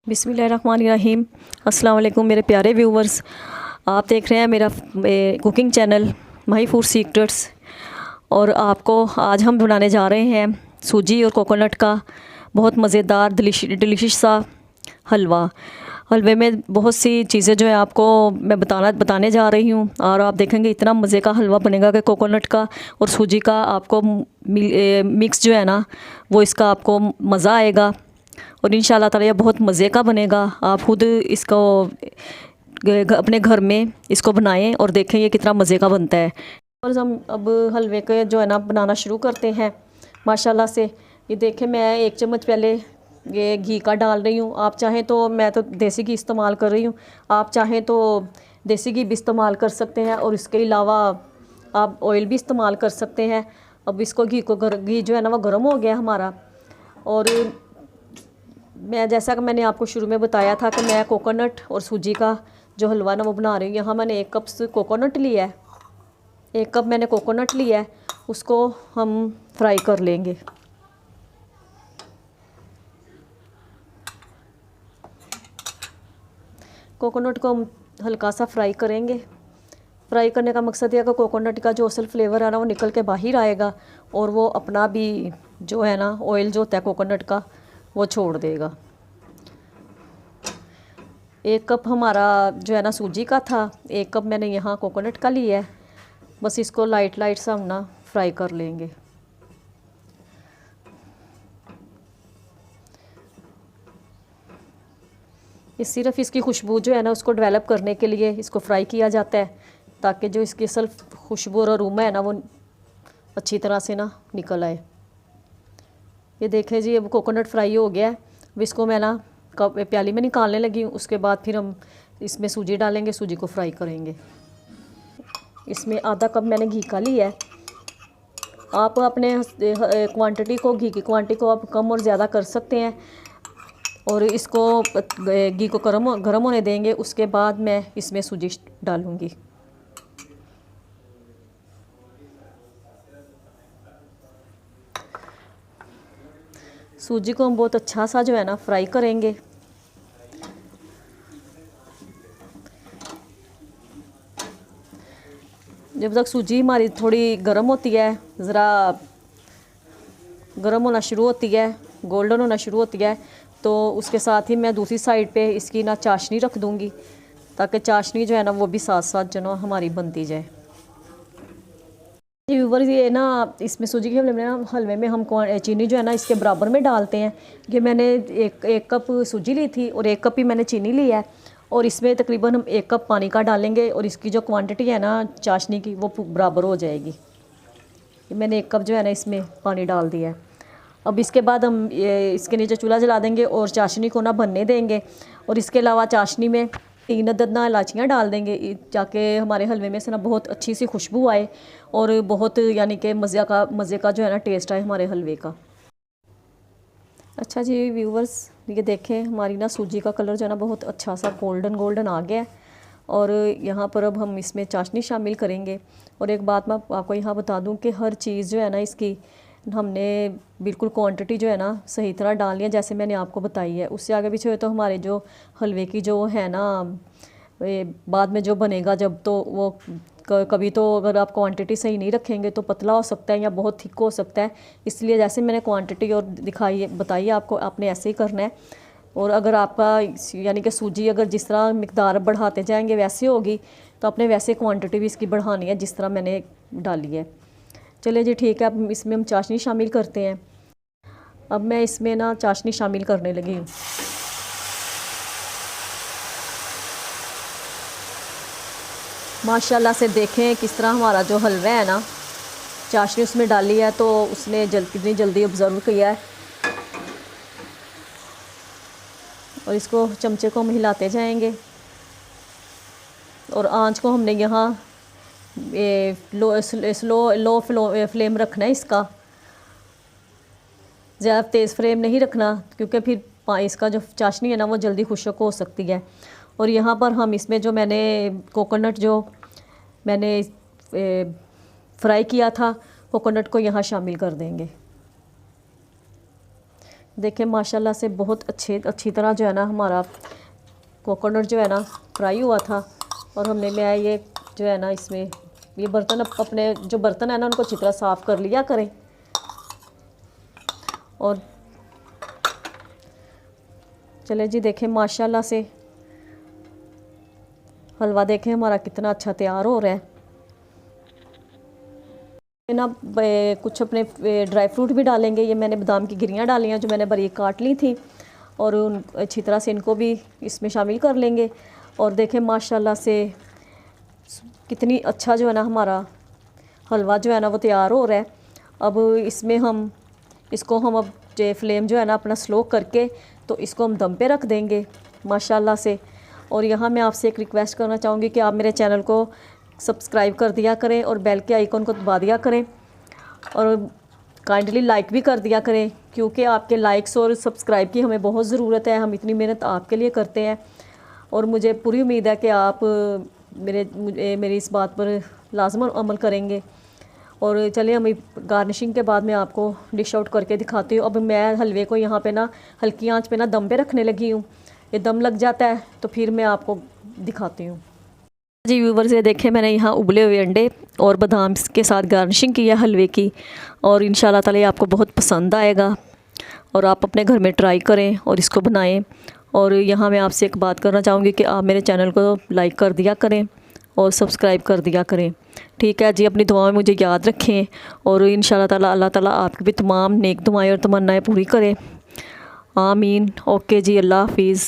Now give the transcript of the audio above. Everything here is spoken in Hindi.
बिस्मिल्लाहिर्रहमानिर्रहीम। अस्सलाम वालेकुम मेरे प्यारे व्यूवर्स, आप देख रहे हैं मेरा कुकिंग चैनल माही फूड सीक्रेट्स। और आपको आज हम बनाने जा रहे हैं सूजी और कोकोनट का बहुत मज़ेदार डिलिशियस सा हलवा। हलवे में बहुत सी चीज़ें जो है आपको मैं बताने जा रही हूँ, और आप देखेंगे इतना मज़े का हलवा बनेगा कि कोकोनट का और सूजी का आपको मिक्स जो है ना वो इसका आपको मज़ा आएगा। और इंशाल्लाह ताला ये बहुत मज़े का बनेगा। आप खुद इसको अपने घर में इसको बनाएं और देखें ये कितना मज़े का बनता है। और हम अब हलवे के जो है ना बनाना शुरू करते हैं माशाल्लाह से। ये देखें मैं 1 चम्मच पहले ये घी का डाल रही हूँ। आप चाहें तो, मैं तो देसी घी इस्तेमाल कर रही हूँ, आप चाहें तो देसी घी भी इस्तेमाल कर सकते हैं, और इसके अलावा आप ऑयल भी इस्तेमाल कर सकते हैं। अब इसको घी जो है ना वो गर्म हो गया हमारा। और मैं जैसा कि मैंने आपको शुरू में बताया था कि मैं कोकोनट और सूजी का जो हलवा ना वो बना रही हूँ। यहाँ मैंने 1 कप कोकोनट लिया है, 1 कप मैंने कोकोनट लिया है, उसको हम फ्राई कर लेंगे। कोकोनट को हम हल्का सा फ्राई करेंगे। फ्राई करने का मकसद यह है कि कोकोनट का जो असल फ्लेवर है ना वो निकल के बाहर आएगा, और वो अपना भी जो है ना ऑयल जो होता है कोकोनट का वो छोड़ देगा। 1 कप हमारा जो है ना सूजी का था, 1 कप मैंने यहाँ कोकोनट का लिया है। बस इसको लाइट सा हम ना फ्राई कर लेंगे। सिर्फ इसकी खुशबू जो है ना उसको डेवलप करने के लिए इसको फ्राई किया जाता है, ताकि जो इसकी असल खुशबू और अरोमा है ना वो अच्छी तरह से ना निकल आए। ये देखें जी, अब कोकोनट फ्राई हो गया है। अब इसको मैं ना प्याली में निकालने लगी हूँ। उसके बाद फिर हम इसमें सूजी डालेंगे, सूजी को फ्राई करेंगे। इसमें आधा कप मैंने घी का लिया है। आप अपने क्वांटिटी को, घी की क्वांटिटी को आप कम और ज़्यादा कर सकते हैं। और इसको घी को गर्म होने देंगे। उसके बाद मैं इसमें सूजी डालूँगी। सूजी को हम बहुत अच्छा सा जो है ना फ्राई करेंगे। जब तक सूजी हमारी थोड़ी गर्म होती है, ज़रा गर्म होना शुरू होती है, गोल्डन होना शुरू होती है, तो उसके साथ ही मैं दूसरी साइड पे इसकी ना चाशनी रख दूँगी, ताकि चाशनी जो है ना वो भी साथ साथ जो ना हमारी बनती जाए। व्यूवर्स, ये ना इसमें सूजी के हलवे में हम चीनी जो है ना इसके बराबर में डालते हैं। ये मैंने एक कप सूजी ली थी और 1 कप ही मैंने चीनी ली है, और इसमें तकरीबन हम 1 कप पानी का डालेंगे, और इसकी जो क्वांटिटी है ना चाशनी की वो बराबर हो जाएगी। मैंने 1 कप जो है ना इसमें पानी डाल दिया है। अब इसके बाद हम इसके नीचे चूल्हा जला देंगे और चाशनी को ना बनने देंगे। और इसके अलावा चाशनी में 3 अदद ना इलाचियाँ डाल देंगे, ताकि हमारे हलवे में से ना बहुत अच्छी सी खुशबू आए, और बहुत यानी कि मज़े का जो है ना टेस्ट आए हमारे हलवे का। अच्छा जी व्यूवर्स, ये देखें हमारी ना सूजी का कलर जो है ना बहुत अच्छा सा गोल्डन आ गया है। और यहाँ पर अब हम इसमें चाशनी शामिल करेंगे। और एक बात मैं आपको यहाँ बता दूँ कि हर चीज़ जो है ना इसकी हमने बिल्कुल क्वांटिटी जो है ना सही तरह डालनी है, जैसे मैंने आपको बताई है। उससे आगे पीछे हुए तो हमारे जो हलवे की जो है ना बाद में जो बनेगा जब, तो वो कभी तो अगर आप क्वांटिटी सही नहीं रखेंगे तो पतला हो सकता है या बहुत थिक हो सकता है। इसलिए जैसे मैंने क्वांटिटी और बताई आपको, आपने ऐसे ही करना है। और अगर आपका यानी कि सूजी अगर जिस तरह मिकदार बढ़ाते जाएंगे वैसे होगी, तो आपने वैसे क्वांटिटी भी इसकी बढ़ानी है जिस तरह मैंने डाली है। चलिए जी ठीक है, अब इसमें हम चाशनी शामिल करते हैं। अब मैं इसमें ना चाशनी शामिल करने लगी हूँ। माशाल्लाह से देखें किस तरह हमारा जो हलवा है ना चाशनी उसमें डाली है तो उसने कितनी जल्दी ऑब्ज़र्व किया है। और इसको चमचे को हम हिलाते जाएंगे, और आंच को हमने यहाँ लो फ्लेम रखना है इसका। ज़्यादा तेज़ फ्लेम नहीं रखना, क्योंकि फिर इसका जो चाशनी है ना वो जल्दी खुश्क हो सकती है। और यहाँ पर हम इसमें जो मैंने कोकोनट जो मैंने फ्राई किया था कोकोनट को यहाँ शामिल कर देंगे। देखिए माशाल्लाह से बहुत अच्छी तरह जो है ना हमारा कोकोनट जो है ना फ्राई हुआ था। और हमने मैं ये जो है ना इसमें ये बर्तन अपने जो बर्तन है ना उनको अच्छी तरह साफ़ कर लिया करें। और चले जी, देखें माशाल्लाह से हलवा देखें हमारा कितना अच्छा तैयार हो रहा है ना। कुछ अपने ड्राई फ्रूट भी डालेंगे। ये मैंने बादाम की गिरियाँ डाली हैं जो मैंने बारीक काट ली थी, और उन अच्छी तरह से इनको भी इसमें शामिल कर लेंगे। और देखें माशाल्लाह से कितनी अच्छा जो है ना हमारा हलवा जो है ना वो तैयार हो रहा है। अब इसमें हम अब जो फ्लेम जो है ना अपना स्लो करके तो इसको हम दम पे रख देंगे माशाल्लाह से। और यहाँ मैं आपसे एक रिक्वेस्ट करना चाहूँगी कि आप मेरे चैनल को सब्सक्राइब कर दिया करें और बेल के आइकन को दबा दिया करें, और काइंडली लाइक भी कर दिया करें, क्योंकि आपके लाइक्स और सब्सक्राइब की हमें बहुत ज़रूरत है। हम इतनी मेहनत आपके लिए करते हैं, और मुझे पूरी उम्मीद है कि आप मेरी इस बात पर लाजमन अमल करेंगे। और चलिए हम गार्निशिंग के बाद मैं आपको डिश आउट करके दिखाती हूँ। अब मैं हलवे को यहाँ पे ना हल्की आंच पे ना दम पे रखने लगी हूँ। ये दम लग जाता है तो फिर मैं आपको दिखाती हूँ। जी व्यूवर्स, ये देखें मैंने यहाँ उबले हुए अंडे और बादाम के साथ गार्निशिंग की है हलवे की, और इंशाल्लाह ताला ये आपको बहुत पसंद आएगा और आप अपने घर में ट्राई करें और इसको बनाएं। और यहाँ मैं आपसे एक बात करना चाहूँगी कि आप मेरे चैनल को लाइक कर दिया करें और सब्सक्राइब कर दिया करें। ठीक है जी, अपनी दुआ में मुझे याद रखें, और इंशाल्लाह ताला अल्लाह ताला आपकी भी तमाम नेक दुआएं और तमन्नाएं पूरी करे। आमीन। ओके जी, अल्लाह हाफिज़।